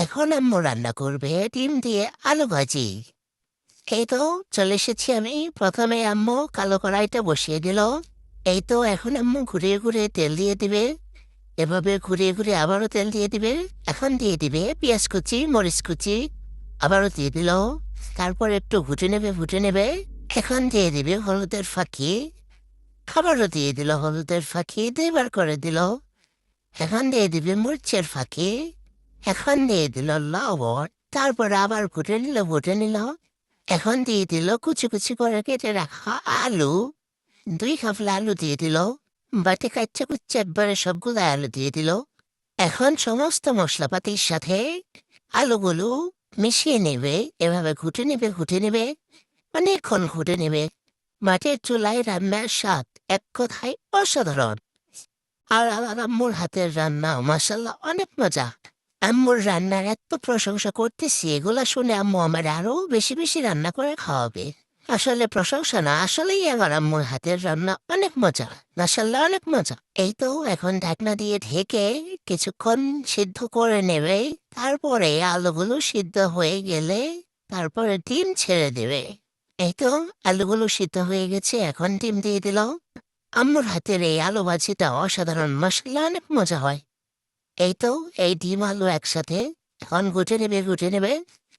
এখন আম্মু রান্না করবে ডিম দিয়ে আলু ভাজি। এই তো চলে এসেছি আমি। প্রথমে আম্মু কালো কড়াইটা বসিয়ে দিল। এই তো এখন আম্মু ঘুরিয়ে ঘুরিয়ে তেল দিয়ে দিবে। এভাবে ঘুরিয়ে ঘুরিয়ে আবারও তেল দিয়ে দিবে। এখন দিয়ে দিবে পেঁয়াজ কুচি, মরিচ কুচি। আবারও দিয়ে দিল। তারপর একটু ফুটে নেবে। এখন দিয়ে দিবে হলুদের ফাঁকি। আবারও দিয়ে দিল হলুদের ফাঁকি, দুইবার করে দিল। এখন দিয়ে দিবে মরিচের ফাঁকি। এখন দিয়ে দিল লবণ। তারপর আবার ফুটে নিল। এখন দিয়ে দিল কুচি কুচি করে কেটে রাখা আলু। 2 কাপ আলু দিয়ে দিল। বাটি কাচ্চা কুচ্চা একবারে সবগুলো আলু দিয়ে দিল। এখন সমস্ত মশলাপাতির সাথে আলুগুলো মিশিয়ে নেবে। এভাবে ঘুটে নেবে অনেকক্ষণ ঘুটে নেবে। মাটির চুলায় রান্নার স্বাদ এক কথায় অসাধারণ। আর আমার আম্মুর হাতের রান্না মাসাল্লাহ অনেক মজা। আম্মুর রান্নার এত প্রশংসা করতেছি, এগুলা শুনে আম্মু আমার আরো বেশি বেশি রান্না করে খাওয়াবে। আসলে প্রশংসা না, আসলেই আমার আম্মুর হাতের রান্না অনেক মজা। মাসাল্লাহ অনেক মজা। এই তো এখন ঢাকনা দিয়ে ঢেকে কিছুক্ষণ সিদ্ধ করে নেবে। তারপরে আলুগুলো সিদ্ধ হয়ে গেলে তারপরে ডিম ছেড়ে দেবে। এই তো আলুগুলো সিদ্ধ হয়ে গেছে, এখন ডিম দিয়ে দিল। আম্মুর হাতের এই আলু ভাজিটা অসাধারণ, মাসাল্লাহ অনেক মজা হয়। এই তো এই ডিম আলু একসাথে এখন ঘুটে নেবে।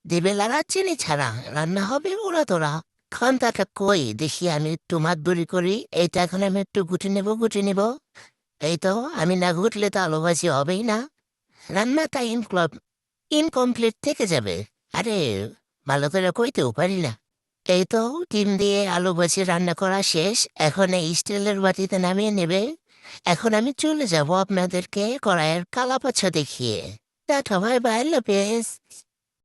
দিবে লাড়া চিনি ছাড়া, রান্না হবে ওরা তোরা। খান্তাটা কই দেখি, আমি একটু মাতবরি করি। এইটা এখন আমি একটু গুটে নেব। এই তো আমি না ঘুটলে তো আলু ভাজি হবেই না। রান্নাটা ইনকমপ্লিট থেকে যাবে। আরে ভালো করে কইতেও পারি না। এই তো ডিম দিয়ে আলু ভাজি রান্না করা শেষ। এখন এই স্টিলের বাটিতে নামিয়ে নেবে। এখন আমি চলে যাব আপনাদেরকে কড়াইয়ের কালাপাছা দেখিয়ে। টাটা, বাই বাই, আল্লাহ হাফেজ।